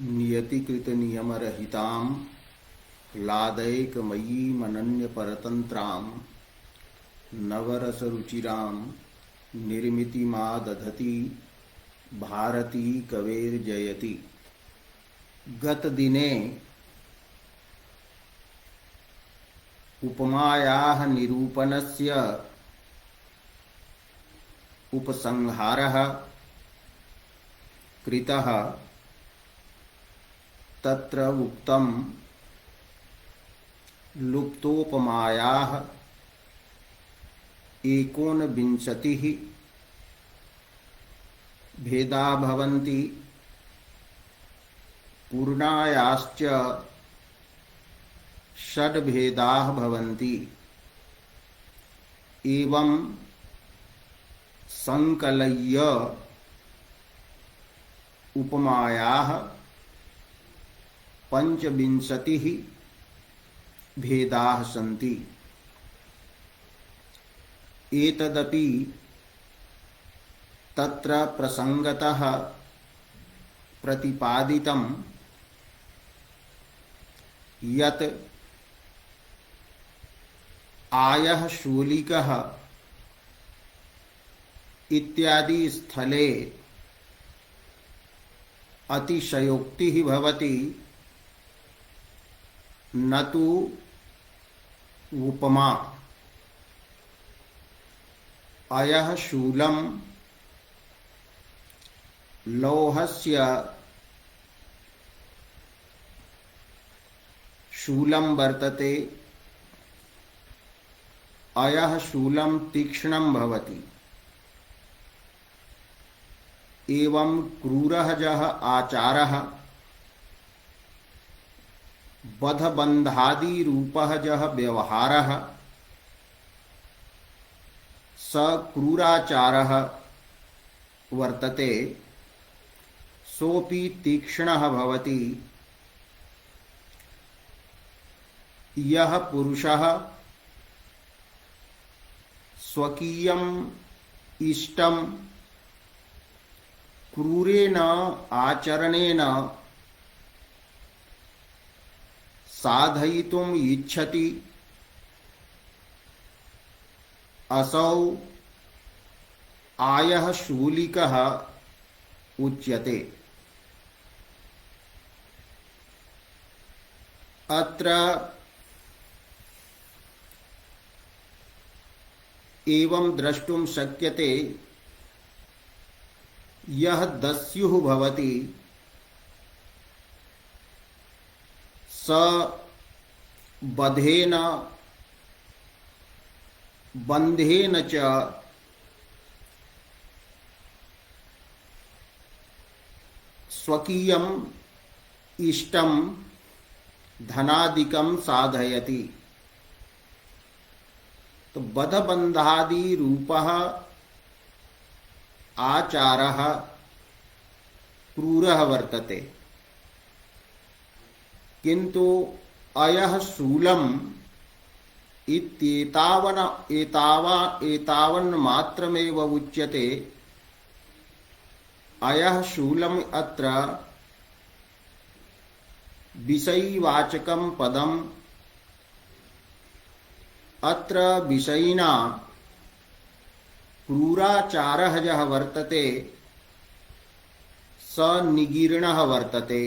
नियतिकृत नियमरहितां लादैकमयीमनन्यपरतन्त्रां नवरसरुचिरां निर्मितिमादधति भारती कवेर्जयति। गतदिने उपमायाः निरूपणस्य उपसंहारः कृतः। तत्र उक्तं लुप्तोपमायाः एकोनविंशतिः भेदा भवन्ति, पूर्णायाश्च षड्भेदाः भवन्ति। एवं संकलय्य उपमायाः पंचविंशतिः भेदाः सन्ति। एतदपि तत्र प्रसंगतः प्रतिपादितं यत् आयः शूलिकः इत्यादि स्थले अतिशयोक्तिः भवति, न तु उपमा। अयः शूलं लौहस्य शूलं वर्तते। अयः शूलं तीक्ष्णं भवति। एवं क्रूरः यः आचारः, बधबन्धादिरूपः यः व्यवहारः, स क्रूराचारः वर्तते, सोऽपि तीक्ष्णः भवति। यः पुरुषः स्वकीयम् इष्टं क्रूरेण आचरणेन साधयितुम् इच्छति, असौ आयः शूलिकः उच्यते। अत्र एवं द्रष्टुं शक्यते, यः दस्युः भवति स बधेन बन्धेन च स्वकीयम् इष्टं धनादिकं साधयति। तो बधबन्धादि रूपः आचारः क्रूरः वर्तते, किन्तु अयः शूलम् एतावन्मात्रमेव उच्यते। अयः शूलम् अत्र विषयीवाचकं पदम्। अत्र विषयिना क्रूराचारः यः वर्तते स निगीर्णः वर्तते।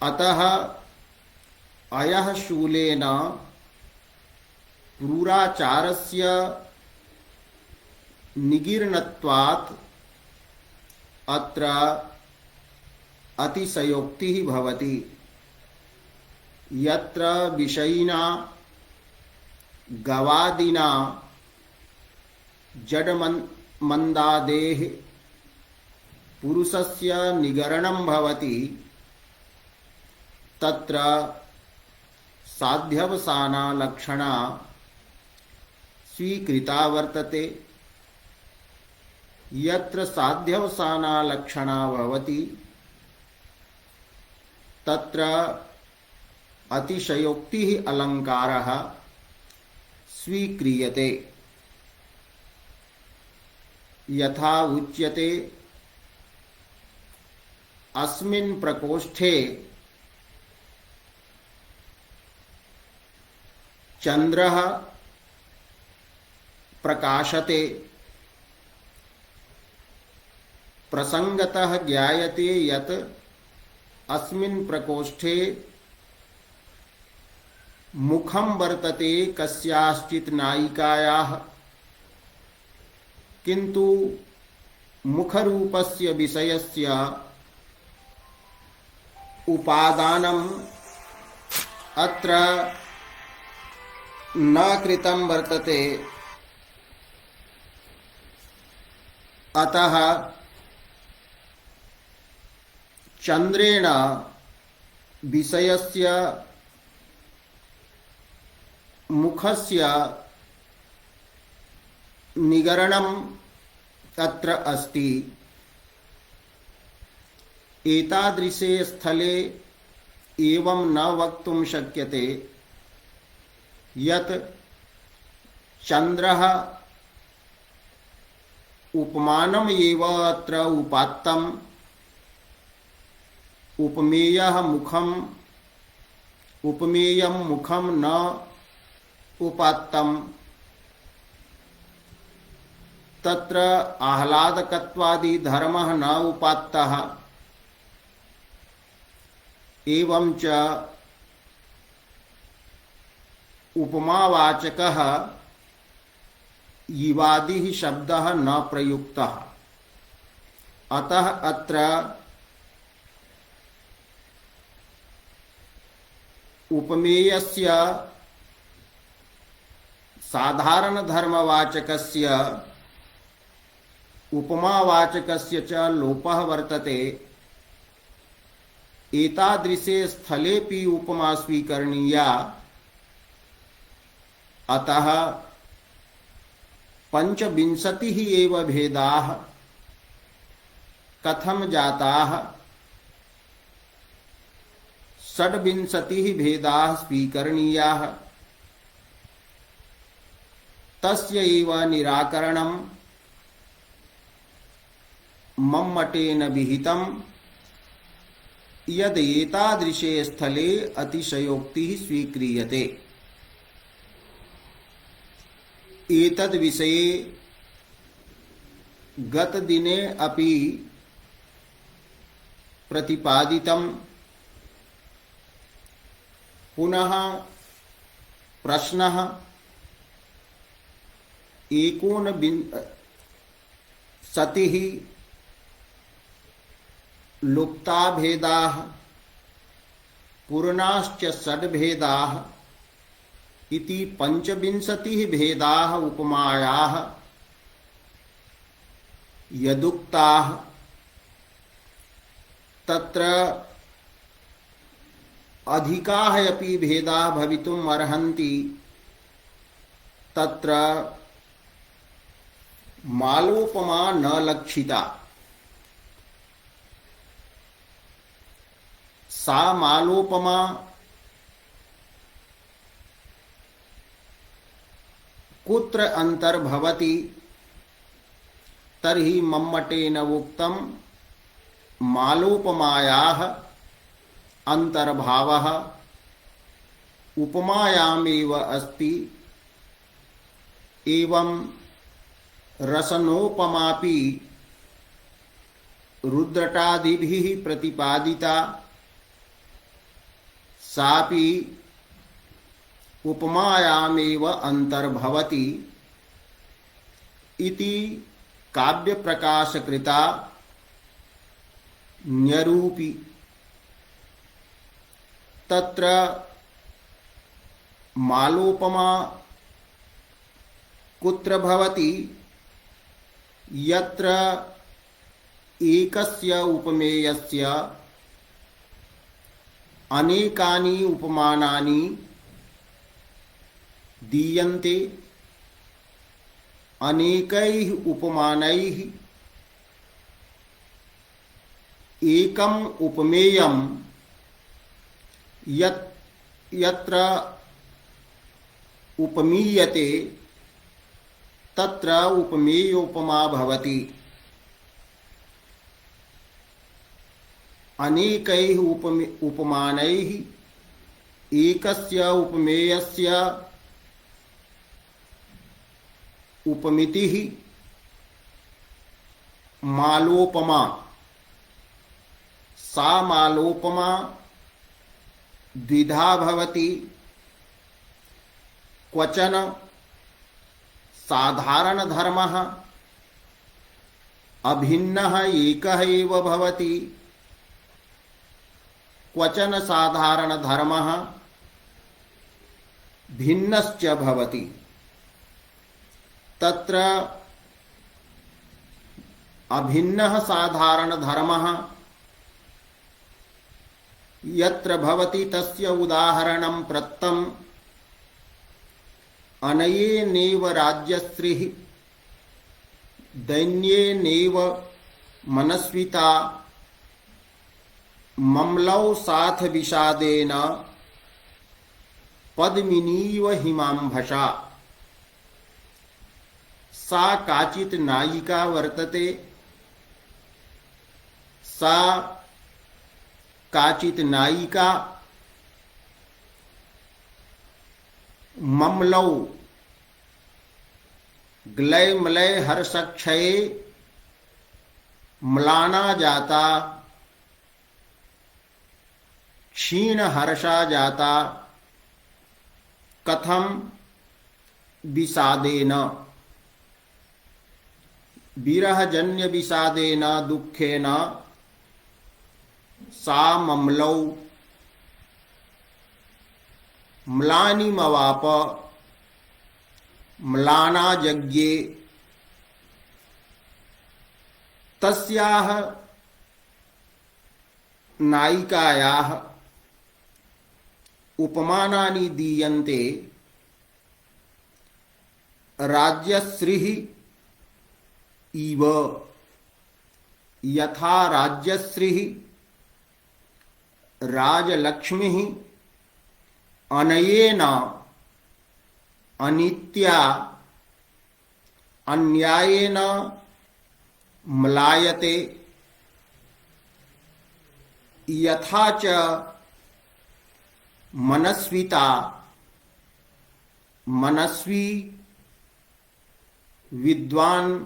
अतः अयः शूलेन क्रूराचारस्य निगीर्णत्वात् अत्र अतिशयोक्तिः भवति। यत्र विषयिना गवादिना जडमन्दादेः पुरुषस्य निगरणं भवति, तत्र साध्यवसाना लक्षणा स्वीकृता वर्तते। यत्र साध्यवसाना लक्षणा भवति तत्र अतिशयोक्तिः अलङ्कारः स्वीक्रियते। यथा उच्यते अस्मिन् प्रकोष्ठे चंद्रः प्रकाशते प्रसंगतः ज्ञायते यत् अस्मिन् प्रकोष्ठे मुखं वर्तते कस्याश्चित् नायिकायाः किन्तु मुखरूपस्य विषयस्य उपादानम् अत्र न कृतं वर्तते। अतः चंद्रेण विषयस्य मुखस्य निगरणं तत्र अस्ति। एतादृशे स्थले एवं न वक्तुं शक्यते यत् चंद्रः उपमानम् एव अत्र उपात्तम् उपमेयः मुखम् उपमेयं मुखं न उपात्तम् तत्र आह्लादकत्वादि धर्मः न उपात्तः। एवं च उपमावाचकः युवादिः शब्दः न प्रयुक्तः। अतः अत्र उपमेयस्य साधारण धर्मवाचकस्य उपमावाचकस्य च लोपः वर्तते। एतादृशे स्थलेपि उपमा स्वीकरणीया। अतः पंचविंशतिः एव भेदाः कथं जाताः षड्विंशतिः भेदाः स्वीकरणीयाः। तस्य एव निराकरणं मम्मटेन विहितं यद् एतादृशे स्थले अतिशयोक्तिः स्वीक्रियते। एतद्विषये गतदिने अपि प्रतिपादितं। पुनः प्रश्नः एकोनविंशतिः लुप्ता भेदाः पूर्णाश्च षड्भेदाः इति पंचविंशतिः भेदाः उपमायाः यदुक्ताः तत्र अधिकाः अपि भेदाः भवितुम् अर्हन्ति। तत्र मालोपमा न लक्षिता। सा मालोपमा कुत्र अंतर्भवति तर्हि मम्मटेन उक्तं मालोपमायाः अंतर्भावः उपमायामेव अस्ति। एवं रसनोपमापि रुद्रटादिभिः प्रतिपादिता। सापि उपमायामेव अंतर्भवति इति काव्यप्रकाशकृता न्यरूपी। तत्र मालोपमा कुत्र भवति यत्र एकस्य उपमेयस्य अनेकानि उपमानानि दीयन्ते। अनेकैः उपमानैः एकम् उपमेयं यत्र उपमीयते तत्र उपमेयोपमा भवति। अनेकैः उपमानैः एकस्य उपमेयस्य उपमितिः मालोपमा। सा मालोपमा द्विधा भवति। क्वचन साधारण धर्मः अभिन्नः एकः एव भवति। क्वचन साधारण धर्मः भिन्नश्च भवति। तत्र अभिन्नः साधारण धर्मः यत्र भवति तस्य उदाहरणं प्रत्तम्। अनयेनेव राज्यश्रीः दैन्येनेव मनस्विता मम्लौ साथ विषादेन पद्मिनीव हिमांभसा। सा काचित् नायिका वर्तते। सा काचित् नायिका मम्लौ ग्लय मलय हर्षक्षये म्लाना जाता क्षीण हर्षा जाता। कथम विषादेन विरहजन्य विषादेन दुःखेन सा मम्लौ म्लानिमवाप म्लाना यज्ञे। तस्याः नायिकायाः उपमानानि दीयन्ते। राज्यश्रीः इव यथा राज्यश्रीः राजलक्ष्मीः अनयेन अनित्या अन्यायेन म्लायते। यथा च मनस्विता मनस्वी विद्वान्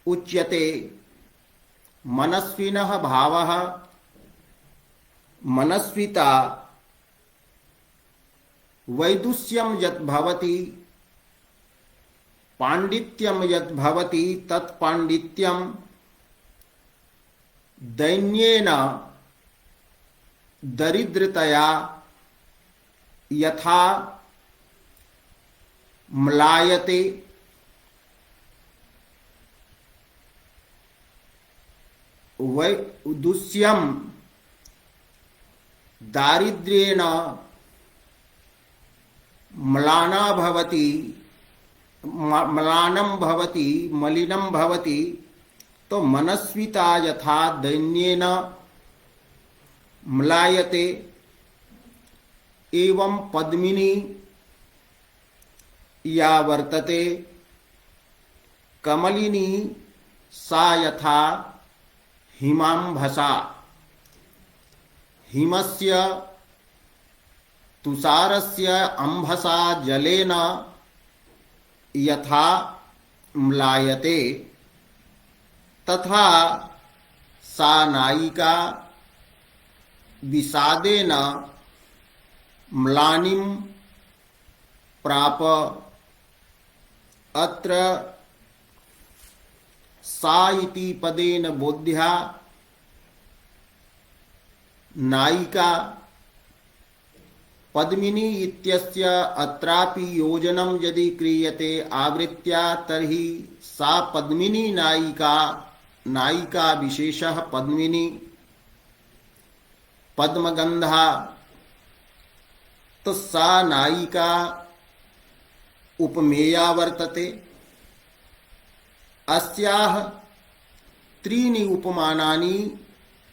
उच्यते। मनस्विनः भावः मनस्विता वैदुष्यं यत् भवति पाण्डित्यं यत् भवति तत् पाण्डित्यं दैन्येन दरिद्रतया यथा म्लायते। वैदुष्यं दारिद्र्येण म्लाना भवति म्लानं भवति मलिनं भवति। तो मनस्विता यथा दैन्येन म्लायते एवं पद्मिनी या वर्तते कमलिनी सा यथा हिमांभसा। हिमस्य तुषारस्य अंभसा जलेन यथा म्लायते तथा सा नायिका विषादेन म्लानिं प्राप। अत्र सा इति पदेन बोध्या नायिका पद्मिनी इत्यस्य अत्रापि योजनं यदि क्रियते आवृत्त्या तर्हि सा पद्मिनी नायिका नायिका विशेषः पद्मिनी पद्मगंधा। तो सा नायिका उपमेया वर्तते। अस्याः त्रीणि उपमानानि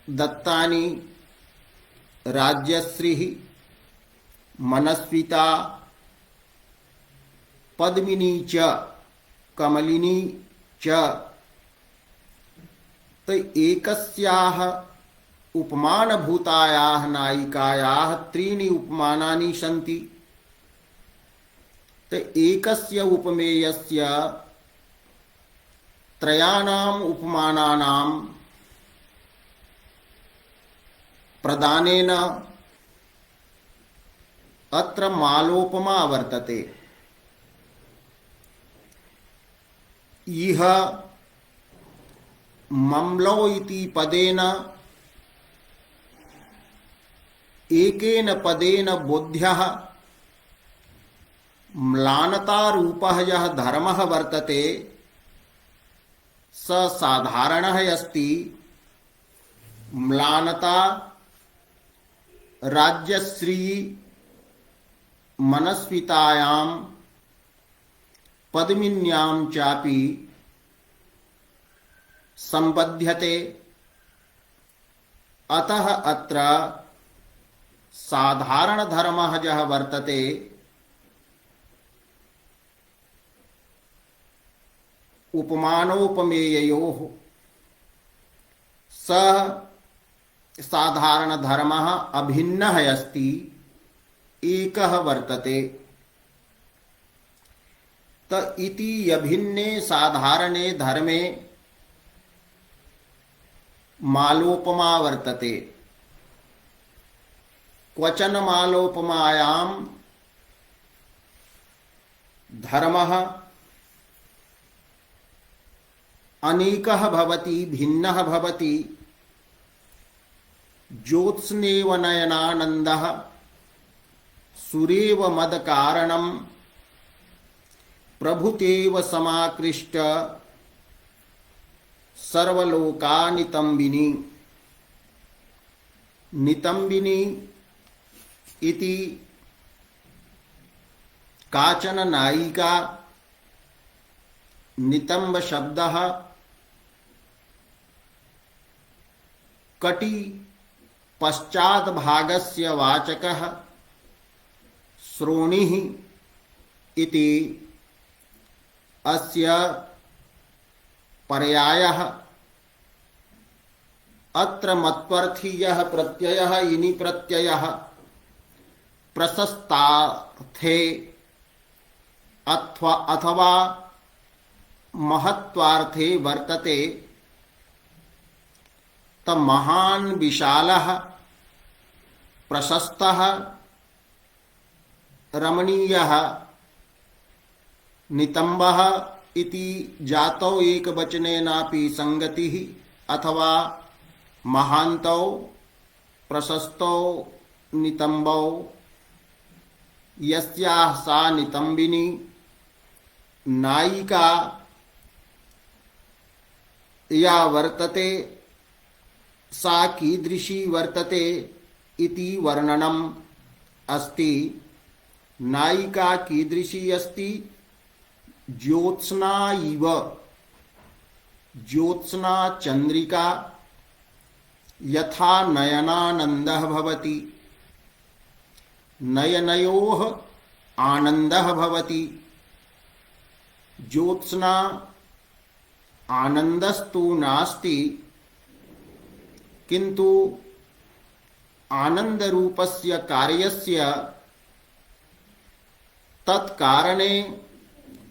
दत्तानि। राज्यश्रीः मनस्विता पद्मिनी च कमलिनी च। तो एकस्याः उपमानभूतायाः नायिकायाः त्रीणि उपमानानि सन्ति। तो एकस्य उपमेयस्य त्रयाणाम् उपमानानां प्रदानेन अत्र मालोपमा वर्तते। इह मम्लौ इति पदेन एकेन पदेन बोध्यः म्लानतारूपः यः धर्मः वर्तते स साधारणः अस्ति। म्लानता राज्यश्री मनस्वितायां पद्मिन्यां चापि संबध्यते। अतः अत्र साधारण धर्मः यः वर्तते उपमानोपमेययोः सः साधारण धर्मः अभिन्नः अस्ति, एकः वर्तते। त इति अभिन्ने साधारणे धर्मे मालोपमा वर्तते। क्वचन मालोपमायां धर्मः अनेकः भवति, भिन्नः भवति। ज्योत्स्नेव नयनानन्दः सुरेव मदकारणं प्रभुतेव समाकृष्ट सर्वलोकानितंबिनी। नितंबिनी इति काचन नायिका। नितंब शब्दः कटि पश्चात् भागस्य वाचकः। श्रोणिः इति अस्य पर्यायः। अत्र मत्वर्थी यः प्रत्ययः इनि प्रत्ययः प्रशस्तार्थे अथवा महत्वार्थे वर्तते। त महान् विशालः प्रशस्तः रमणीयः नितंबः इति जातौ एकवचनेनापि संगतिः अथवा महान्तौ प्रशस्तौ नितंबौ। यस्याः सा नितंबिनी नायिका या वर्तते सा कीदृशी वर्तते इति वर्णनम् अस्ति। नायिका कीदृशी अस्ति? ज्योत्स्ना इव, ज्योत्स्ना चंद्रिका यथा नयनानन्दः भवति, नयनयोः आनन्दः भवति। ज्योत्स्ना आनन्दस्तु नास्ति, किन्तु आनन्दरूपस्य कार्यस्य तत्कारणे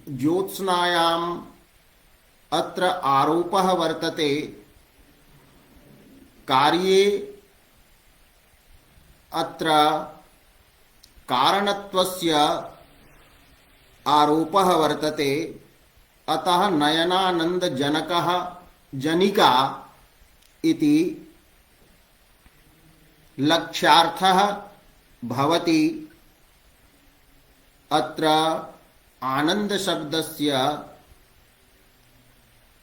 ज्योत्स्नायाम् अत्र आरोपः वर्तते। कार्ये अत्र कारणत्वस्य आरोपः वर्तते। अतः नयनानन्दजनकः जनिका इति लक्ष्यार्थः भवति। अत्र आनंद शब्दस्य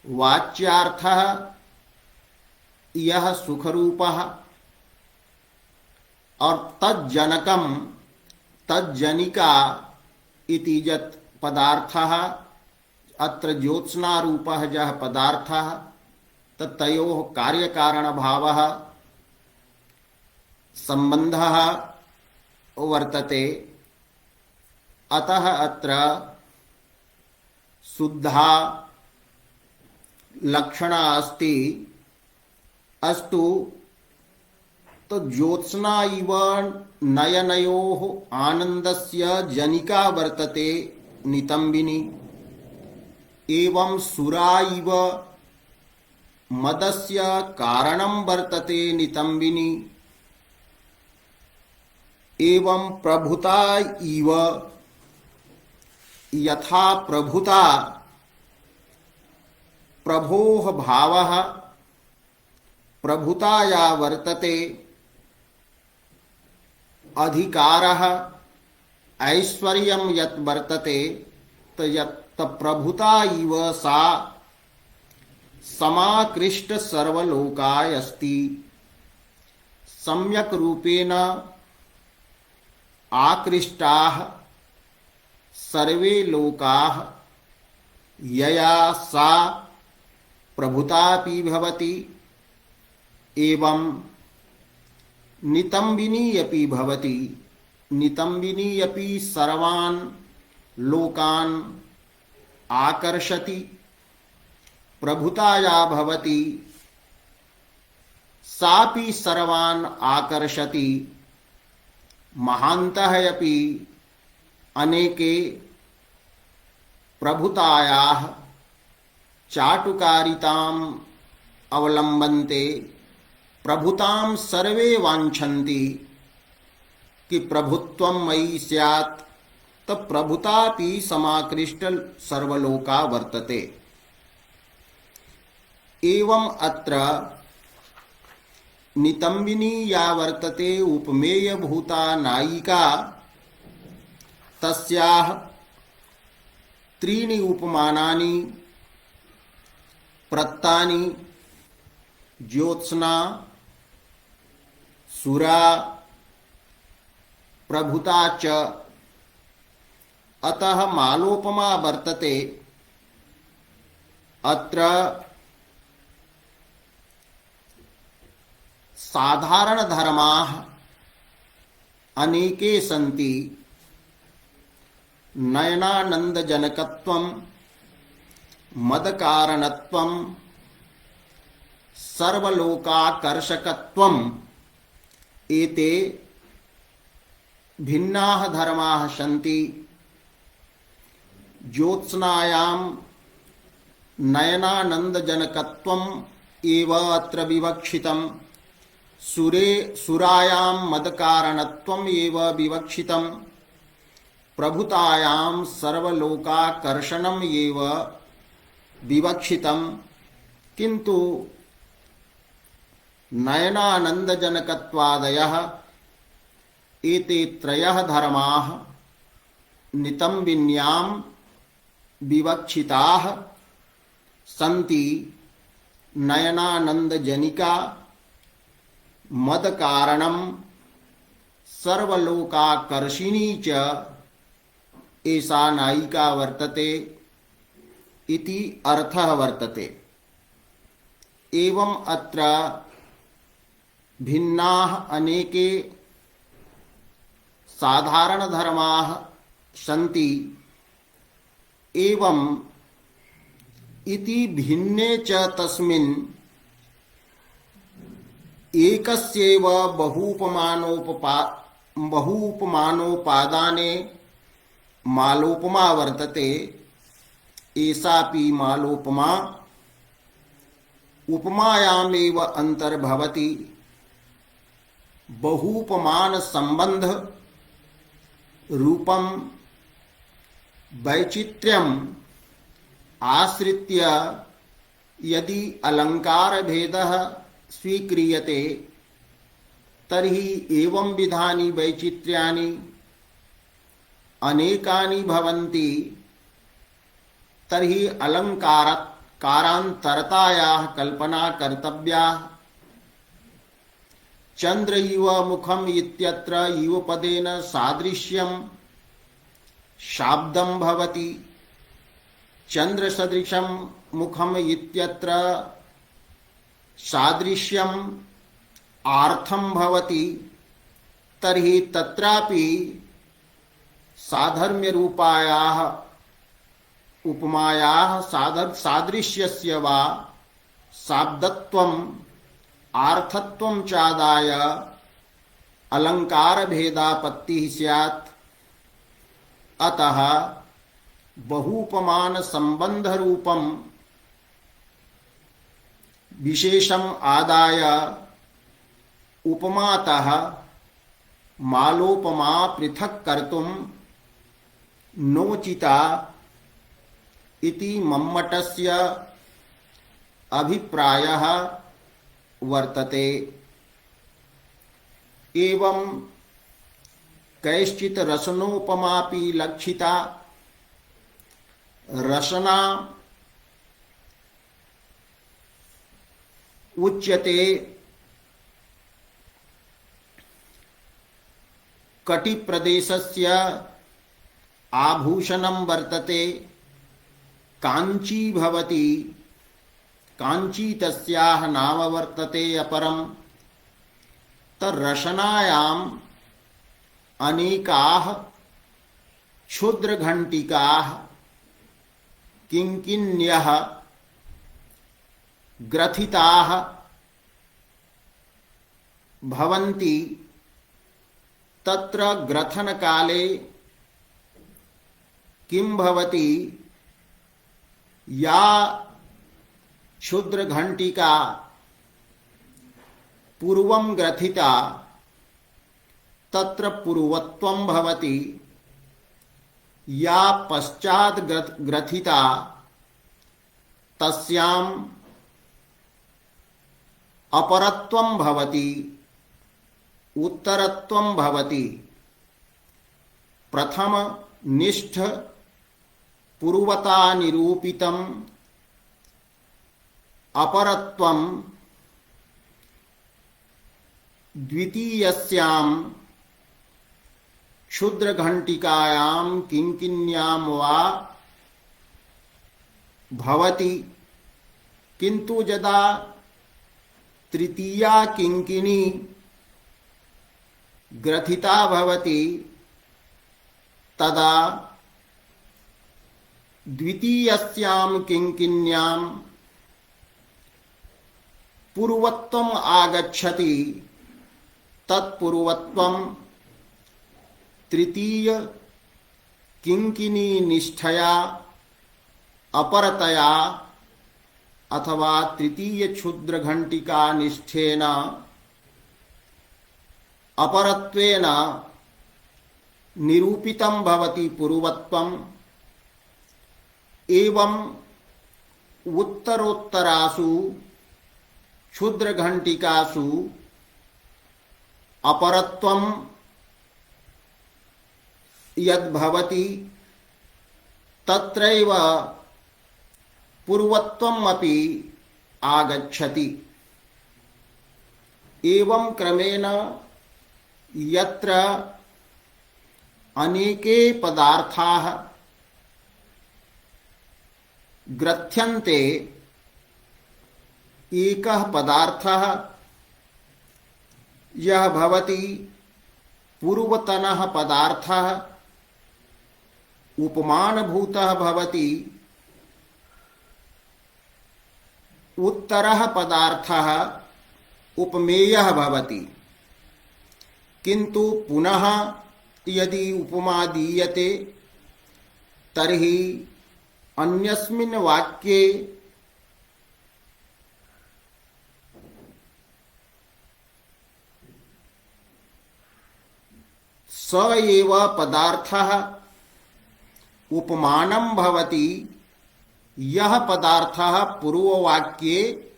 वाच्यार्थः यह सुखरूपः और तज्जनकं तज्जनिका इति यत् पदार्थः अत्र ज्योत्स्नारूपः यः पदार्थः तयोः कार्यकारणभावः संबंधः वर्तते। अतः अत्र शुद्धा लक्षणा अस्ति अस्तु तो ज्योत्स्ना इव नयनयोः आनन्दस्य जनिका वर्तते नितंबिनी एवं सुरा इव मदस्य कारणं वर्तते नितंबिनी एवं प्रभुता इव यथा प्रभुता प्रभोः भावः प्रभुताया वर्तते अधिकारः ऐश्वर्यं यत् वर्तते तत् प्रभुता इव सा समाकृष्ट सर्वलोकाय अस्ति सम्यक् रूपेण आकृष्टाः सर्वे लोकाः यया सा प्रभुतापि भवति एवं नितंबिनी अपि भवति नितंबिनी अपि सर्वान् लोकान् आकर्षति प्रभुताया भवति सापि सर्वान् आकर्षति महान्तः अपि अनेके प्रभुतायाः चाटुकारिताम् अवलम्बन्ते प्रभुतां सर्वे वाञ्छन्ति कि प्रभुत्वं मयि स्यात् तत् प्रभुतापि समाकृष्ट सर्वलोका वर्तते एवं अत्र नितंबिनी या वर्तते उपमेयभूता नायिका तस्याः त्रीणि उपमानानि प्रत्तानि ज्योत्स्ना सुरा प्रभुता च अतः मालोपमा वर्तते अत्र साधारण धर्माः अनेके सन्ति नयनानन्दजनकत्वं मदकारणत्वं सर्वलोकाकर्षकत्वम् एते भिन्नाः धर्माः सन्ति ज्योत्स्नायां नयनानन्दजनकत्वम् एव अत्र विवक्षितम् सुरायां मदकारणत्वम् एव विवक्षितम् प्रभुतायां सर्वलोकाकर्षणम् एव विवक्षितम् किन्तु नयनानन्दजनकत्वादयः एते त्रयः धर्माः नितंबिन्यां विवक्षिताः सन्ति नयनानन्दजनिका मदकारणं सर्वलोकाकर्षिणी च एषा नायिका वर्तते इति अर्थः वर्तते एवं अत्र भिन्नाः अनेके साधारण धर्माः सन्ति एवं इति भिन्ने च तस्मिन् एकस्यैव बहुपमानोपादाने मालोपमा वर्तते एषापि मालोपमा उपमायामेव अंतर्भवति बहुपमान संबंध रूपम वैचित्र्यम आश्रित्य यदि अलंकार भेदः स्वीक्रियते तर्हि एवं विधानि वैचित्र्यानि अनेकानि भवन्ति तर्हि कारांतरतायाः कल्पना कर्तव्या चंद्र इव मुखम इत्यत्र इव पदेन सादृश्यं शाब्दं भवति चंद्र सदृशं मुखम इत्यत्र सादृश्यं आर्थं भवति तर्हि तत्रापि साधर्म्य रूपायाः उपमायाः सादृश्यस्य वा शाब्दत्वम् आर्थत्वं चादाय अलंकार भेदापत्तिः स्यात्। अतः बहुपमान संबंध रूपम विशेषम आदाय उपमातः मालोपमा पृथक् कर्तुं नोचिता इति मम्मटस्य अभिप्रायः वर्तते। एवं कैश्चित् रसनोपमापि लक्षिता। रसना उच्यते कटिप्रदेशस्य आभूषणं वर्तते, कांची भवति, कांची तस्याः नाम वर्तते अपरं। तरसनायाम् अनेकाः क्षुद्रघंटिकाः किंकिन्यः ग्रथिताः भवन्ति। तत्र ग्रथन काले किं भवति, या क्षुद्रघंटिका पूर्वं ग्रथिता तत्र पूर्वत्वं भवति, या पश्चात् ग्रथिता तस्याम् अपरत्वं भवति, उत्तरत्वं भवति। प्रथम निष्ठ पूर्वता निरूपितम् अपरत्वं द्वितीयस्यां क्षुद्रघंटिकायां किंकिन्यां वा भवति। किंतु यदा तृतीया किंकिनी ग्रथिता भवति तदा द्वितीयस्यां किंकिन्यां पूर्वत्वम् आगच्छति। तत्पूर्वत्वं तृतीय किंकिनी निष्ठया अपरतया अथवा तृतीय क्षुद्र घंटिका निष्ठेन अपरत्वेन निरूपितं भवति पूर्वत्वम्। एवं उत्तरोत्तरासु क्षुद्र घंटिकासु अपरत्वं यद्भवति तत्रैव पूर्वत्वम् अपि आगच्छति। एवं क्रमेण यत्र अनेके पदार्थाः ग्रथ्यन्ते, एकः पदार्थः यः भवति पूर्वतनः पदार्थः उपमानभूतः भवति, उत्तरः पदार्थः उपमेयः भवति। किंतु पुनः यदि उपमा दीयते तर्हि अन्यस्मिन् वाक्ये स एव पदार्थः उपमानं भवति, यह पदार्थः पूर्ववाक्ये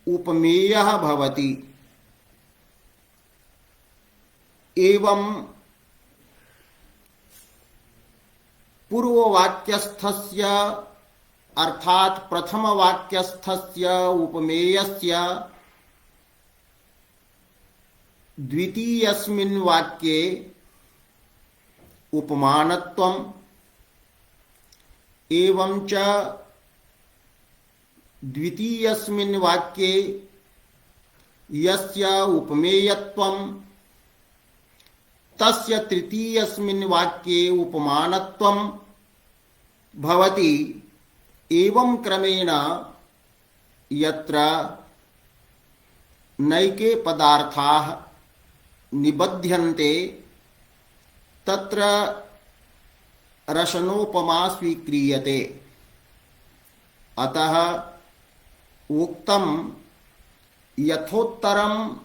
उपमेयः भवति। एवं पूर्ववाक्यस्थस्य अर्थात प्रथमवाक्यस्थस्य उपमेयस्य द्वितीयस्मिन् वाक्ये उपमानत्वम् एवं च द्वितीयस्मिन् वाक्ये यस्य उपमेयत्वं तस्य तृतीयस्मिन् वाक्ये उपमानत्वम् भवति एवं क्रमेण यत्र नैके पदार्थाः निबध्यन्ते तत्र रसनोपमा स्वीक्रियते। अतः उक्तं यथोत्तरम्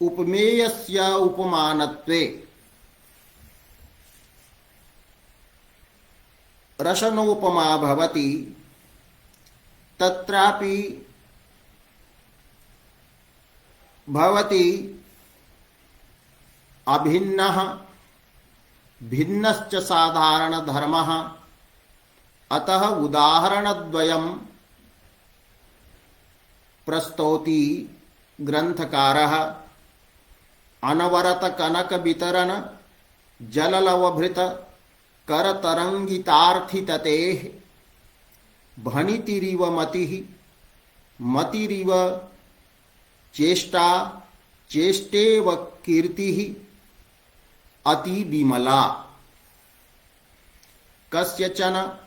उपमेयस्य उपमानत्वे। रसनोपमा भवति तत्रापि भवति अभिन्नः भिन्नश्च साधारणधर्मः। अतः उदाहरणद्वयं प्रस्तौति ग्रन्थकारः। अनवरत कनक वितरण जललवभृत करतरंगितार्थिततेः भणितिरिव मतिः मतिरिव चेष्टा चेष्टेव कीर्तिः अति विमला। कस्यचन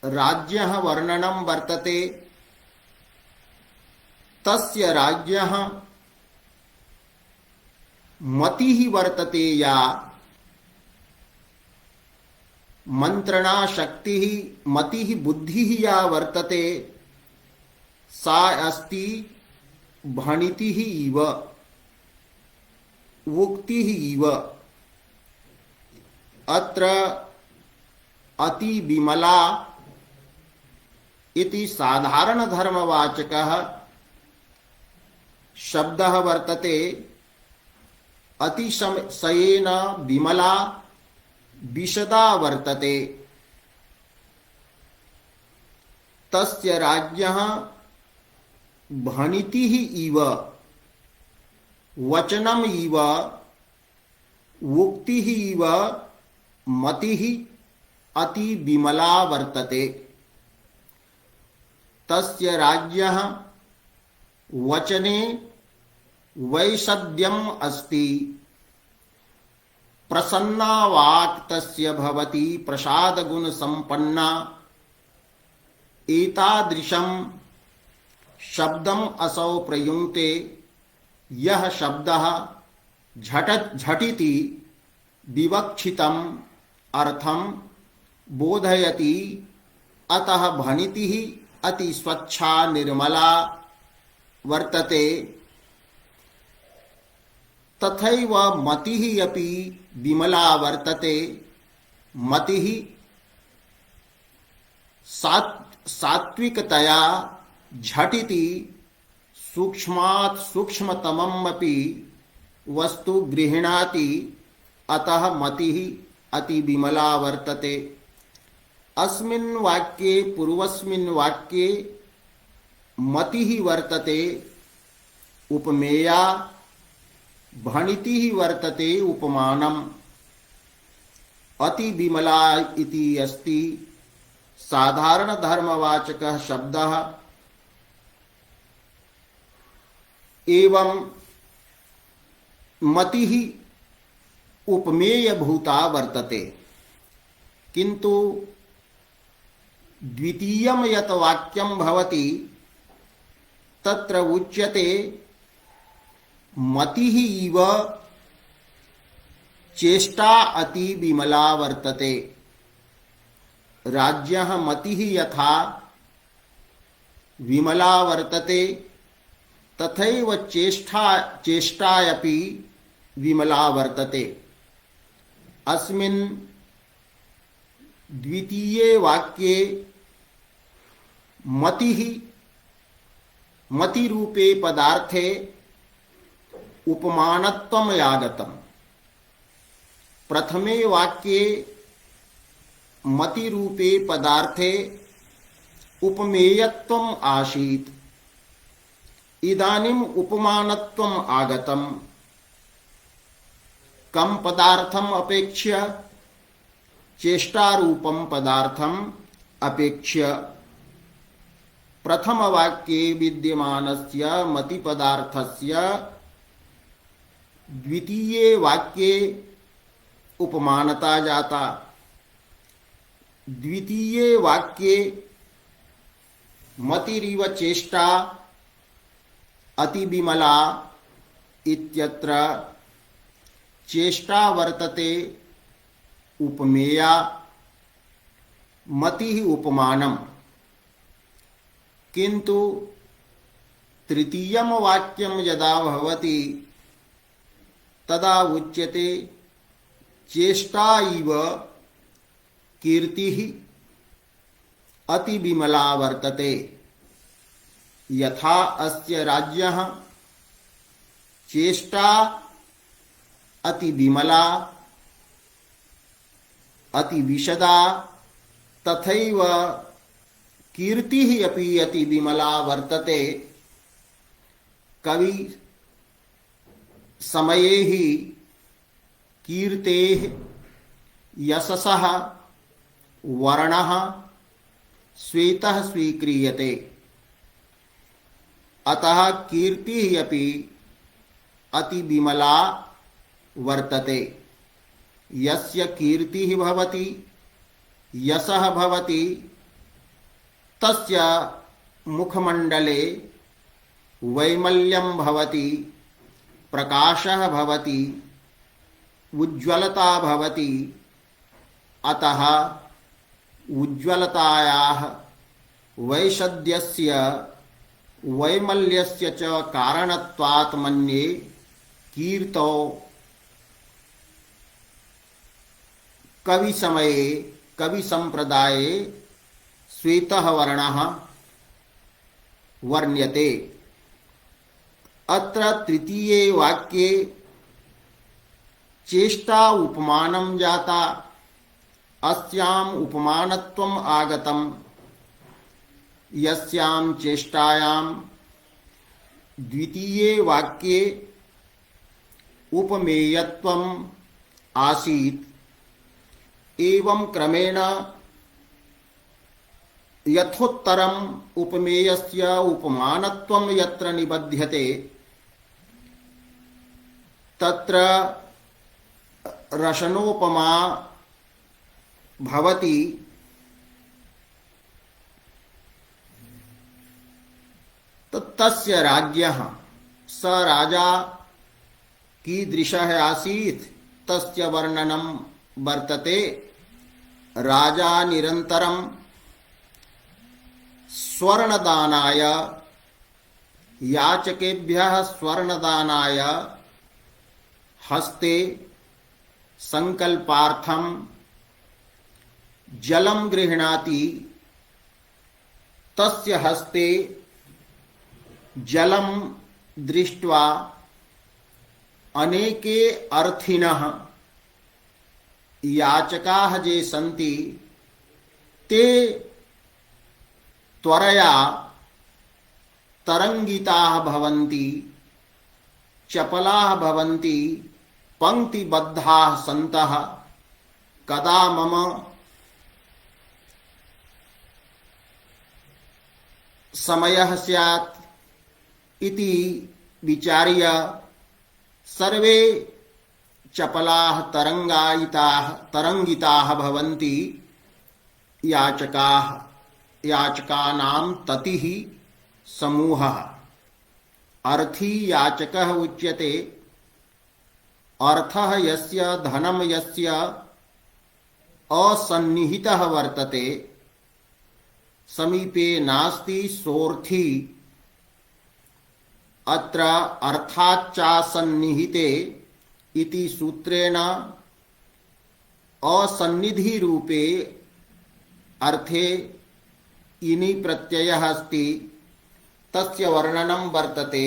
राज्यः वर्णनं वर्तते तस्य राज्यः मतिः वर्तते या मंत्रणा शक्तिः मतिः बुद्धिः या वर्तते सा अस्ति भणितिः इव उक्तिः इव। अत्र अति विमला इति साधारणधर्मवाचकः शब्दः वर्तते। अतिशयेन विमला विशदा वर्तते। तस्य राज्यः भणितिः इव वचनम् इव उक्तिः इव मतिः अति विमला वर्तते। तस्य राज्यः वचने वैषद्यम् अस्ति। प्रसन्ना वाक् तस्य भवति प्रसादगुण संपन्ना। एतादृशं शब्दम् असौ प्रयुङ्क्ते यः शब्दः झटिति विवक्षितम् अर्थं बोधयति। अतः भणितिः अति स्वच्छा निर्मला वर्तते। तथैव मतिः अपि विमला वर्तते। मतिः सात्विकतया झटिति सूक्ष्मात् सूक्ष्मतममपि वस्तु गृह्णाति। अतः मतिः अति विमला वर्तते। अस्मिन् वाक्ये पूर्वस्मिन् वाक्ये मतिः वर्तते उपमेया भणितिः वर्तते उपमानम्। अति विमला इति अस्ति साधारणधर्मवाचकः शब्दः। एवं मतिः उपमेयभूता वर्तते। किन्तु द्वितीयं यत् वाक्यं भवति तत्र उच्यते मतिः इव चेष्टा अति विमला वर्तते। राज्यः मतिः यथा विमला वर्तते तथैव चेष्टायपि विमला वर्तते। अस्मिन् द्वितीये वाक्ये मतिः मतिरूपे पदार्थे उपमानत्वम् आगतम्। प्रथमे वाक्ये मतिरूपे पदार्थे उपमेयत्वम् आसीत्। इदानीम् उपमानत्वम् आगतम्। कम पदार्थम अपेक्ष्य चेष्टारूपम पदार्थम अपेक्ष्य। प्रथम वाक्ये विद्यमानस्य मति पदार्थस्य द्वितीये वाक्ये उपमानता जाता। द्वितीये वाक्ये मतिरिव चेष्टा अतिविमला इत्यत्र चेष्टा वर्तते उपमेया, मति उपमानम। किंतु तृतीयम वाक्यम यदा भवति तदा उच्यते चेष्टा इव कीर्तिः अतिविमला वर्तते। यथा अस्य राज्यः चेष्टा अतिविमला अतिविशदा तथैव कीर्तिः अपि अतिविमला वर्तते। कवि समये हि कीर्तेः यशसः वर्णः श्वेतः स्वीक्रियते। अतः कीर्तिः अपि अतिविमला वर्तते। यस्य कीर्तिः भवति यशः भवति तस्य मुखमण्डले वैमल्यं भवति, प्रकाशः भवति, उज्ज्वलता भवति। अतः उज्ज्वलतायाः वैशद्यस्य वैमल्यस्य च कारणत्वात् मन्ये कीर्तौ कवि समये कवि संप्रदाये श्वेतः वर्णः वर्ण्यते। अत्र तृतीये वाक्ये चेष्टा उपमानं जाता, अस्याम् उपमानत्वम् आगतम्। यस्यां चेष्टायां द्वितीये वाक्ये उपमेयत्वम् आसीत्, एवं क्रमेण यथोत्तरम् उपमेयस्य उपमानत्वं यत्र निबध्यते तत्र रशनोपमा भवति। तस्य राज्यः स राजा कीदृशः आसीत् तस्य वर्णनं वर्तते। राजा निरन्तरं स्वर्णदानाय याचकेभ्यः स्वर्णदानाय हस्ते संकल्पार्थं जलं गृह्णाति। तस्य हस्ते जलं दृष्ट्वा अनेके अर्थिनः याचकाः ये सन्ति ते त्वरया तरंगिताः भवन्ति, चपलाः भवन्ति, पंक्तिबद्धाः सन्तः। कदा मम समयः स्यात् इति विचार्य सर्वे चपलाः तरंगिताः भवन्ति। याचकानां ततिः समूहः। अर्थी याचकः उच्यते। अर्थः यस्य धनं यस्य असन्निहितः वर्तते, समीपे नास्ति सोऽर्थी। अत्र अर्थाच्चासन्निहिते इति सूत्रेण असन्निधि रूपे अर्थे इनि प्रत्ययः अस्ति, तस्य वर्णनं वर्तते।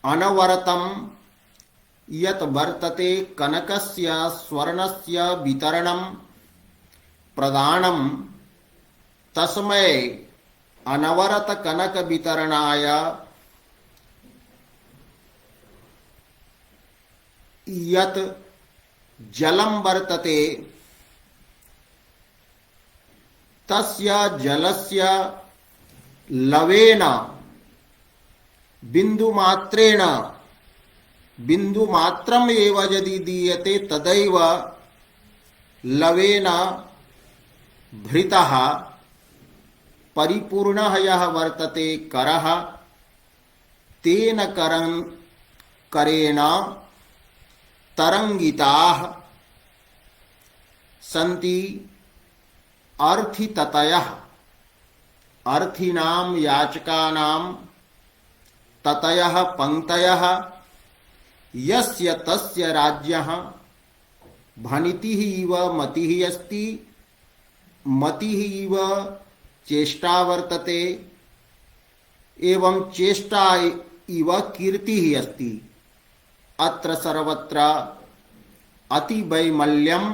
अनवरतं यत् वर्तते कनकस्य स्वर्णस्य वितरणं प्रदानं, तस्मै अनवरत कनक वितरणाय यत् जलं वर्तते तस्य जलस्य लवेन बिंदुमात्रेण बिंदुमात्रम एव यदि दीयते तदैव लवेन भृतः परिपूर्णः यः वर्तते करः तेन करेण तरंगिताः सन्ति अर्थिततयः अर्थीनां याचकानां ततयः पंक्तयः यस्य तस्य राज्यः भणितिः इव मतिः अस्ति मतिः इव चेष्टा वर्तते एवं चेष्टा इव कीर्तिः अस्ति। अत्र सर्वत्र अतिवैमल्यं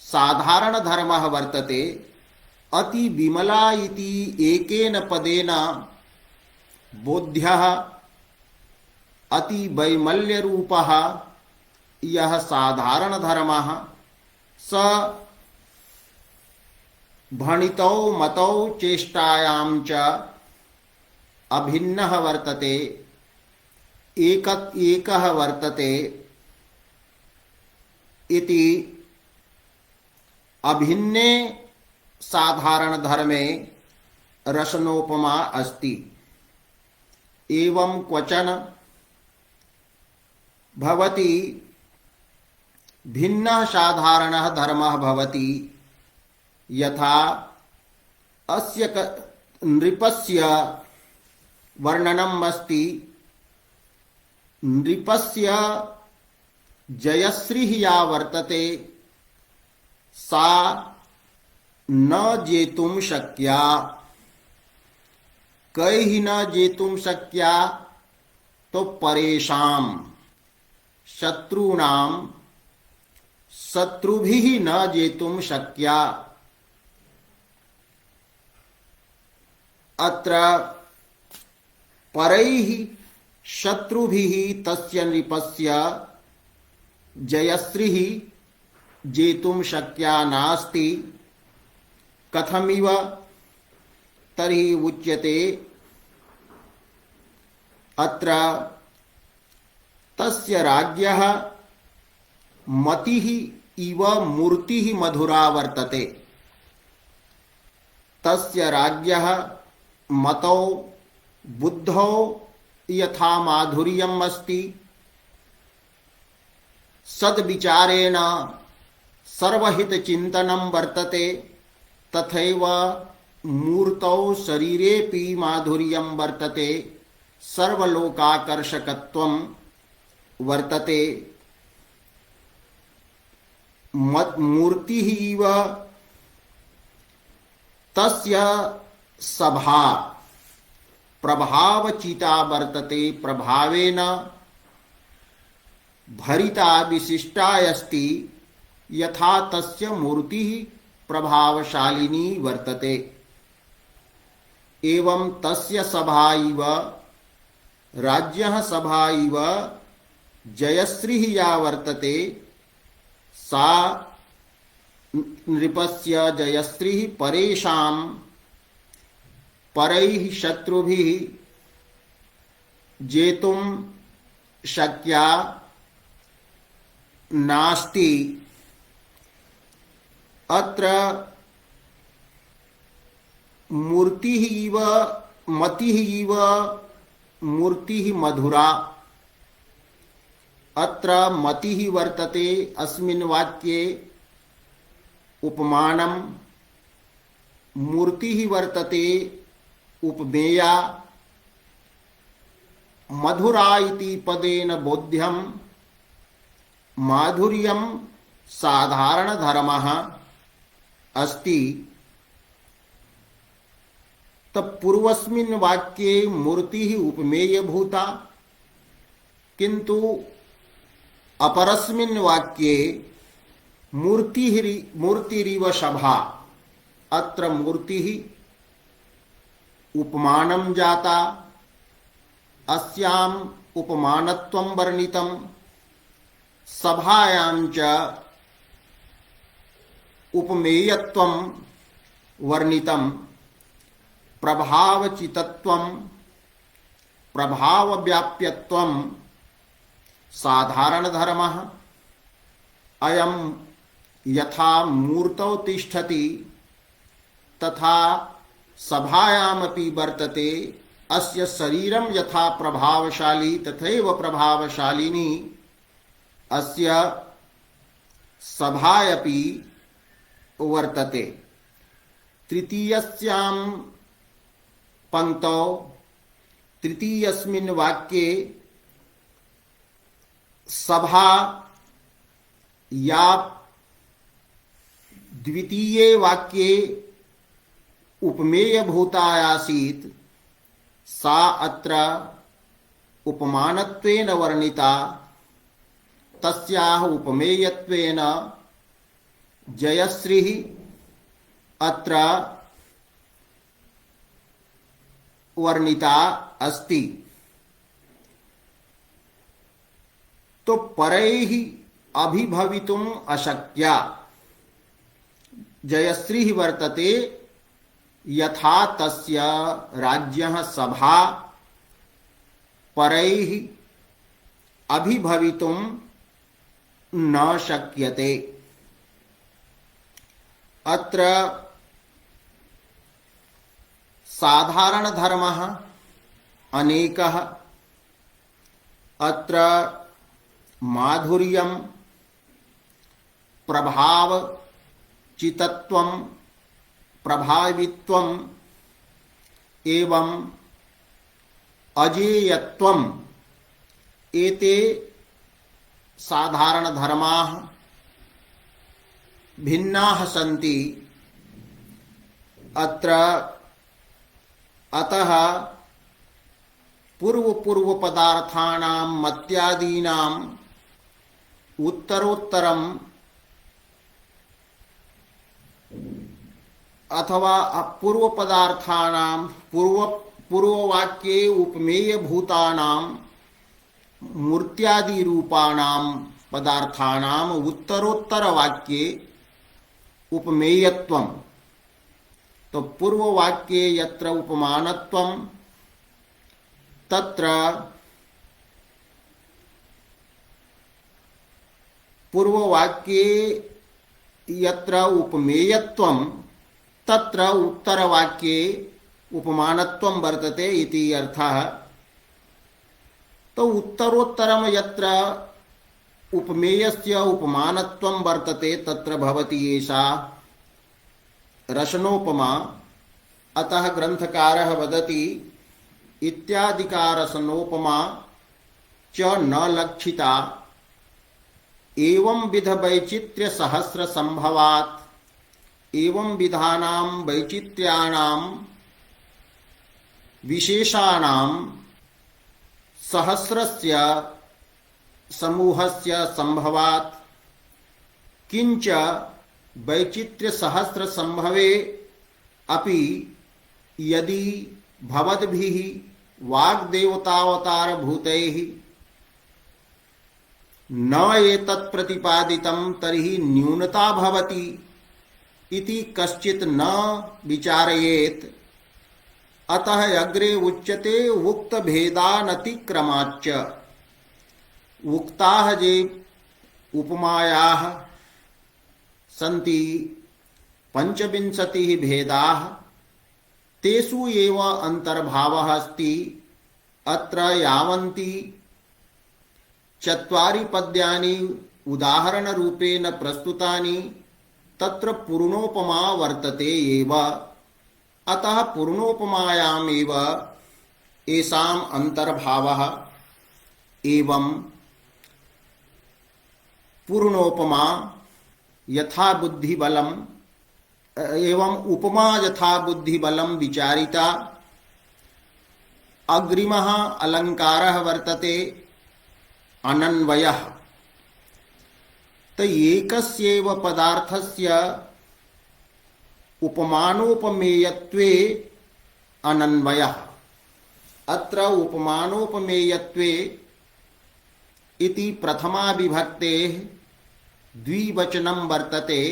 साधारण धर्मः वर्तते। अति विमला इति एकेन पदेन बोध्यः अति वैमल्य रूपः यः साधारण धर्मः स भणितौ मतौ चेष्टायां च अभिन्नः वर्तते एकः वर्तते इति अभिन्ने साधारण धर्मे रसनोपमा अस्ति। एवं क्वचन भवति भिन्नः साधारणः धर्मः भवति यथा अस्य नृपस्य वर्णनम् अस्ति। नृपस्य जयश्री या वर्तते सा न जेतुं शक्या। कैः न जेतुं शक्या तो परेषां शत्रूणां शत्रुभिः न जेतुं शक्या। अत्र परैः शत्रुभिः तस्य नृपस्य जयश्रीः जेतुं शक्या नास्ति। कथमिव तर्हि उच्यते अत्र तस्य राज्ञः मतिः इव मूर्तिः मधुरा वर्तते। तस्य राज्ञः मतौ बुद्धौ यथा माधुर्यम् अस्ति सद्विचारेण सर्वहितचिन्तनं वर्तते तथैव मूर्तौ शरीरेऽपि माधुर्यं वर्तते सर्वलोकाकर्षकत्वं वर्तते। मूर्तिः इव तस्य सभा प्रभावचिता वर्तते। प्रभावेन भरिता विशिष्टा अस्ति यथा तस्य मूर्तिः प्रभावशालिनी वर्तते। एवं तस्य सभा इव राज्यः सभा इव जयश्रीः या वर्तते सा नृपस्य जयश्रीः परेषां परैः शत्रुभिः जेतुं शक्या नास्ति। अत्र मूर्तिः इव मतिः इव मूर्तिः मधुरा। अत्र मतिः वर्तते अस्मिन् वाक्ये उपमानं। मूर्तिः वर्तते उपमेया। मधुरा इति पदेन बोध्यं माधुर्यं साधारण धर्मः अस्ति। तत्पूर्वस्मिन् वाक्ये मूर्तिः उपमेयभूता किन्तु अपरस्मिन् वाक्ये मूर्तिरिव सभा। अत्र मूर्तिः उपमानं जाता। अस्याम् उपमानत्वं वर्णितं सभायां च उपमेयत्वं वर्णितं। प्रभावचितत्वं प्रभावव्याप्यत्वं साधारण धर्मः। अयं यथा मूर्तौ तिष्ठति तथा सभायामपि वर्तते, अस्य शरीरं यथा प्रभावशाली तथैव प्रभावशालिनी अस्य सभायपि वर्तते। तृतीयस्यां पंक्तौ तृतीयस्मिन् वाक्ये सभा या द्वितीये वाक्ये उपमेयभूतायासीत् सा अत्र उपमानत्वेन वर्णिता। तस्याः उपमेयत्वेन जयश्री अत्र वर्णिता अस्ति। तो परैः अभिभवितुम् अशक्या जयश्री वर्तते यथा तस्य राज्यः सभा परैः अभिभवितुं न शक्यते। अत्र साधारण धर्मः अनेकः, अत्र माधुर्यं प्रभाव चितत्वं प्रभावित्वम् एवं अजेयत्वम् एते साधारण धर्माः भिन्नाः सन्ति। अत्र अतः पूर्व पदार्थानां मत्यादीनाम् उत्तरोत्तरम् अथवा पूर्व पदार्थानां पूर्ववाक्ये उपमेय भूतानां मूर्त्यादि रूपाणां पदार्थानां उत्तरोत्तर वाक्ये उपमेयत्वं। तो पूर्ववाक्ये यत्र उपमानत्वं तत्र पूर्ववाक्ये यत्र उपमेयत्वं तत्र उत्तरवाक्ये उपमानत्वं वर्तते इति अर्थः। तो उत्तरोत्तरं यत्र उपमेयस्य उपमानत्वं वर्तते तत्र भवति एषा रसनोपमा। अतः ग्रंथकारः वदति इत्यादिका रसनोपमा च न लक्षिता एवं विध वैचित्र्य सहस्र संभवात् एवं विधानां वैचित्र्याणां विशेषाणां सहस्रस्य समूहस्य संभवात् किंच वैचित्र्य सहस्र संभवे अपि यदि भवद्भिः वाग्देवतावतार भूतैः न एतत् प्रतिपादितं तर्हि न्यूनता भवति इति कश्चित् न विचारयेत्। अतः अग्रे उच्यते उक्त भेदानतिक्रमाच्च। उक्ताः ये उपमायाः सन्ति पंचविंशतिः भेदाः, तेषु एव अंतर्भावः अस्ति। अत्र यावन्ति चत्वारि पद्यानि उदाहरण रूपेण प्रस्तुतानि तत्र पूर्णोपमा वर्तते एव। अतः पूर्णोपमायामेव येषाम् अंतर्भावः एवं पूर्णोपमा यथा बुद्धिबलम् एवं उपमा यथा बुद्धिबलम् विचारिता। अग्रिमः अलङ्कारः वर्तते अनन्वयः। तो एकस्यैव पदार्थस्य उपमानोपमेयत्वे अनन्वयः। अत्र उपमानोपमेयत्वे इति प्रथमा विभक्तेः द्विवचनं वर्तते।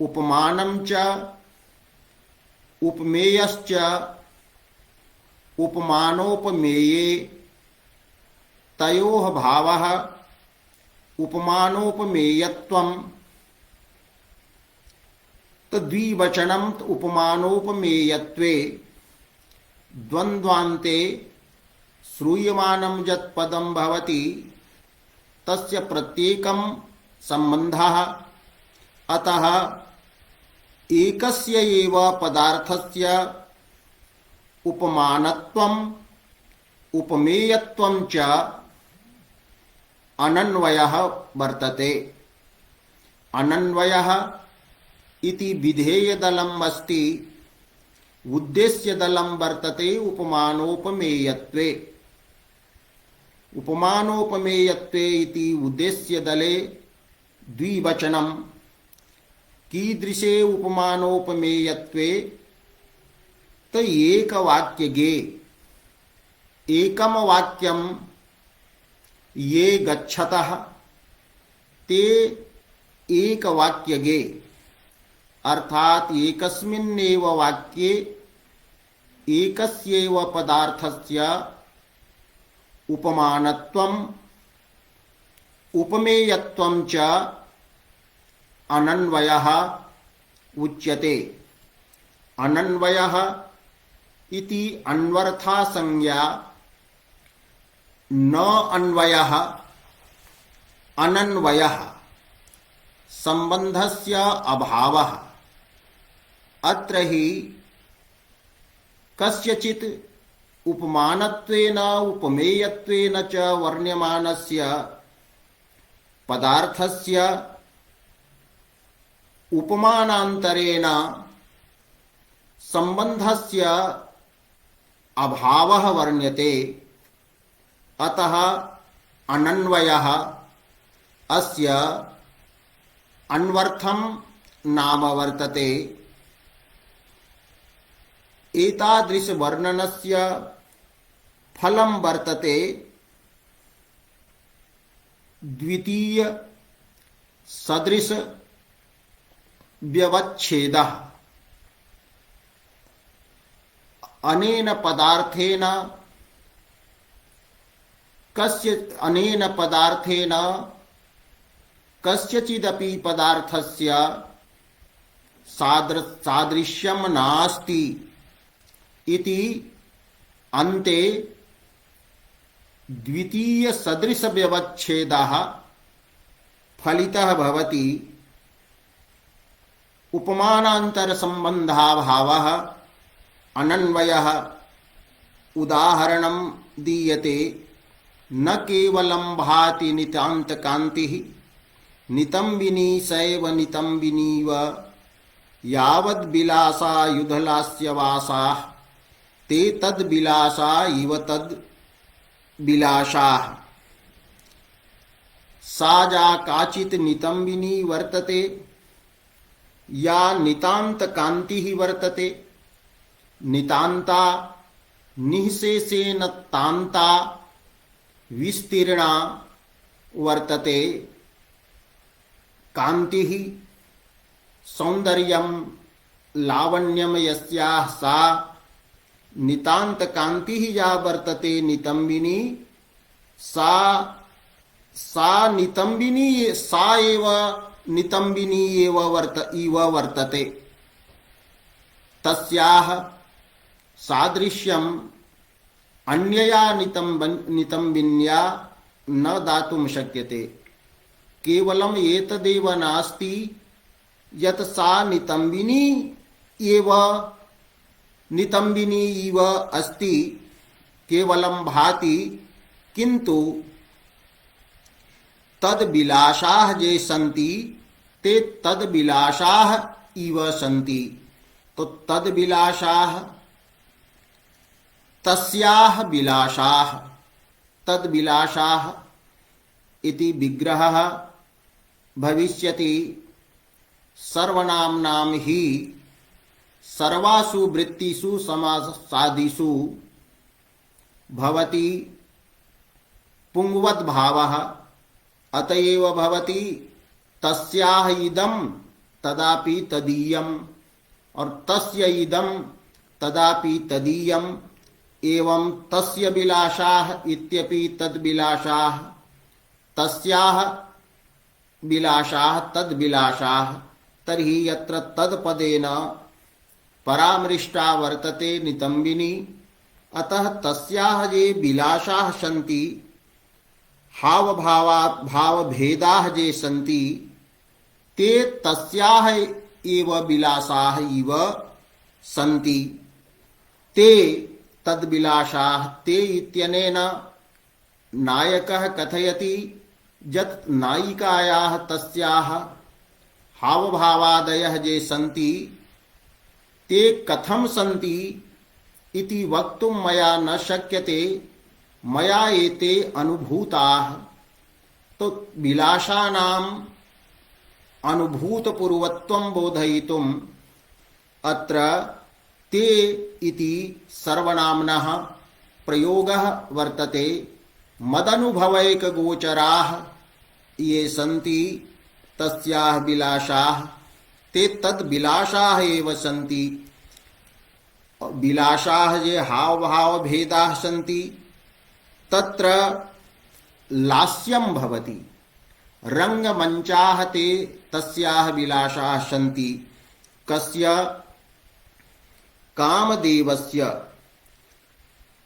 उपमानं च उपमेयश्च उपमानोपमेये तयोः भावः उपमानोपमेयत्वं द्विवचनम उपमानोपमेयत्वे द्वन्द्वान्ते श्रूयमानं यत् पदं भवति तस्य प्रत्येकं सम्बन्धः। अतः एकस्य एव पदार्थस्य उपमानत्वम् उपमेयत्वं च अनन्वयः वर्तते। अनन्वयः इति विधेयदलम् अस्ति, उद्देश्यदलं वर्तते उपमानोपमेयत्वे। उपमानोपमेयत्वे इति उद्देश्यदले द्विवचनं। कीदृशे उपमानोपमेयत्वे त एकवाक्यगे। एकं वाक्यं ये गच्छतः ते एकवाक्यगे, अर्थात एकस्मिन्नेव वाक्ये एकस्यैव पदार्थस्य उपमानत्वम् उपमेयत्वं च अनन्वयः उच्यते। अनन्वयः इति अन्वर्था संज्ञा, न अन्वयः अनन्वयः, संबंधस्य अभावः। अत्र हि कस्यचित् उपमानत्वेन उपमेयत्वेन च वर्ण्यमानस्य पदार्थस्य उपमानान्तरेण संबंधस्य अभावः वर्ण्यते। अतः अनन्वयः अस्य अन्वर्थं नाम वर्तते। एतादृश वर्णनस्य फलं वर्तते द्वितीय सदृश व्यवच्छेदः। अनेन पदार्थेन कस्यचिदपि पदार्थस्य सादृश्यं नास्ति इति अन्ते द्वितीय सदृश व्यवच्छेदः फलितः भवति। उपमानांतर संबंधाभावः अनन्वयः। उदाहरणं दीयते, न केवलं भाति नितांत कांतिः नितंबिनी सैव नितंबिनीव यावद्विलासा युधलास्य वासाः ते तद्विलासा इव तद्विलासाः। सा जा काचित् नितंबिनी वर्तते या नितांत कांतिः वर्तते। नितांता निःशेषेण तांता विस्तीर्णा वर्तते। कांतिः सौंदर्यं लावण्यं यस्याः सा नितांत कांतिः या वर्तते नितंबिनी, सा नितंबिनी, सा एव नितंबिनी एव वर्तते। तस्याः सादृश्यम् अन्यया नितंबिन्या न दातुं शक्यते। केवलम् एतदेव नास्ति यत् सा नितंबिनी इव अस्ति, केवलं भाति, किन्तु तद्विलासाः ये सन्ति ते तद्विलासाः इव सन्ति। तो तद्विलासाः तस्याः विलासाः तद्विलासाः इति विग्रहः भविष्यति। सर्वनाम्नां हि सर्वासु वृत्तिषु समासादिषु भवति पुंवद्भावः। अतएव भवति तस्याः इदं तदापि तदीयम् और तस्य इदं तदापि तदीयम्। एवं तस्य विलासाः इत्यपि तद्विलासाः, तस्याः विलासाः तद्विलासाः तर्हि यत्र तत्पदेन परामृष्टा वर्तते नितंबिनी, अतः तस्याः ये विलासाः सन्ति, भावभेदाः ये सन्ति, ते तस्याः एव विलासाः इव सन्ति। ते तद्विलासाः, ते इत्यनेन नायकः कथयति यत् नायिकायाः तस्याः हावभावादयः ये सन्ति ते कथं सन्ति इति वक्तुं मया न शक्यते, मया एते अनुभूताः। तो विलासानाम् अनुभूतपूर्वत्वं बोधयितुम् अत्र ते इति सर्वनाम्नः प्रयोगः वर्तते। मदनुभवैकगोचराः ये सन्ति तस्याः विलासाः, ते तद्विलासाः एव सन्ति। विलासाः ये हावभावभेदाः सन्ति तत्र लास्यं भवति। रङ्गमञ्चाः ते तस्याः विलासाः सन्ति। कस्य? कामदेवस्य।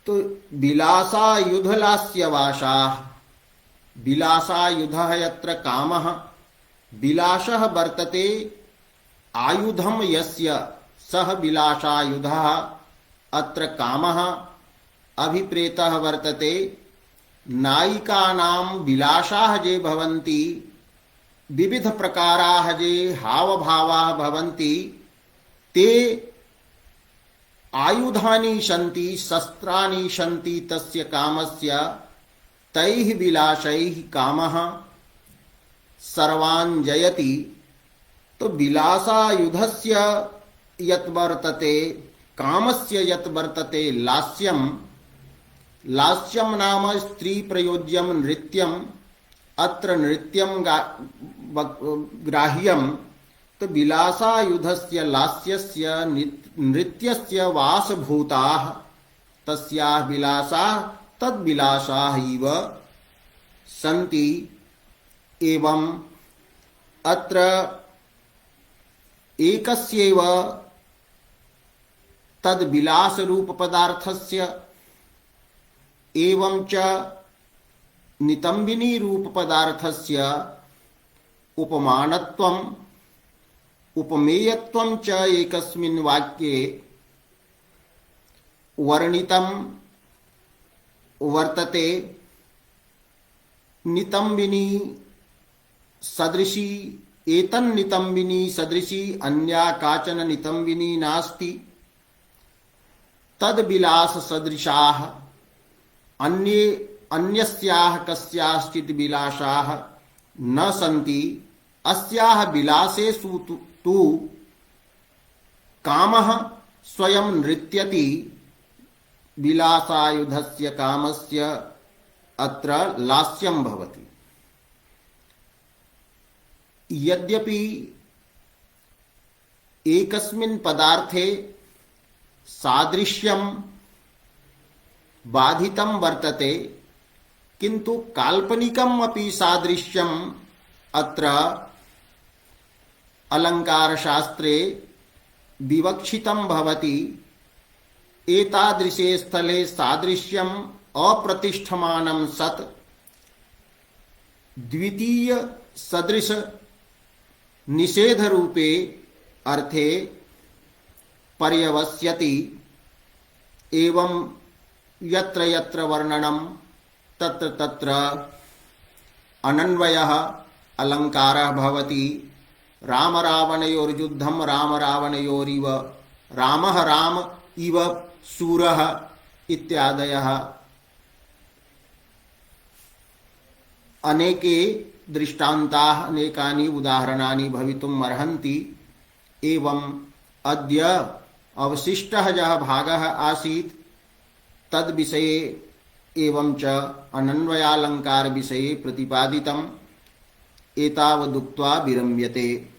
तो विलासायुधलास्यवासाः। विलासायुधः यत्र कामः, विलासः वर्तते आयुधं यस्य सः विलासायुधः। अत्र कामः अभिप्रेतः वर्तते। नायिकानां विलासाः ये भवन्ति, विविध प्रकाराः ये हावभावाः भवन्ति, ते आयुधानि सन्ति, शस्त्राणि सन्ति तस्य कामस्य। तैः विलासैः कामः सर्वान् जयति। तो विलासायुधस्य यत् वर्तते, कामस्य यत् वर्तते लास्यं, लास्यं नाम स्त्री प्रयोज्यं नृत्यम्। अत्र नृत्यं ग्राह्यं। तो विलासायुधस्य लास्यस्य नृत्यस्य वासभूताः तस्याः विलासाः तद्विलासाः इव सन्ति। एवं अत्र एकस्यैव तद्विलासरूप पदार्थस्य एवं च नितंबिनी रूप पदार्थस्य उपमानत्वम् उपमेयत्वं च एकस्मिन् वाक्ये वर्णितं वर्तते। नितंबिनी सदृशी, एतन्नितंबिनी सदृशी अन्या काचन नितंबिनी नास्ति। तद्विलास सदृशाः अन्ये अन्यस्याः कस्याश्चित् विलासाः न सन्ति। अस्याः विलासेषु तु कामः स्वयं नृत्यति। विलासायुधस्य कामस्य अत्र लास्यं भवति। यद्यपि एकस्मिन् पदार्थे सादृश्यं बाधितं वर्तते, किन्तु काल्पनिकम् अपि सादृश्यम् अत्र अलङ्कारशास्त्रे विवक्षितं भवति। एतादृशे स्थले सादृश्यम् अप्रतिष्ठमानं सत् द्वितीय सदृश निषेध रूपे अर्थे पर्यवस्यति। एवं यत्र यत्र वर्णनं तत्र तत्र अनन्वयः अलङ्कारः भवति। राम रावणयोर्युद्धं राम रावणयोरिव, रामः राम इव शूरः इत्यादयः अनेके दृष्टान्ताः अनेकानि उदाहरणानि भवितुम् अर्हन्ति। एवं अद्य अवशिष्टः यः भागः आसीत् तद्विषये एवं च अनन्वयालङ्कार विषये प्रतिपादितम्। एतावदुक्त्वा विरम्यते।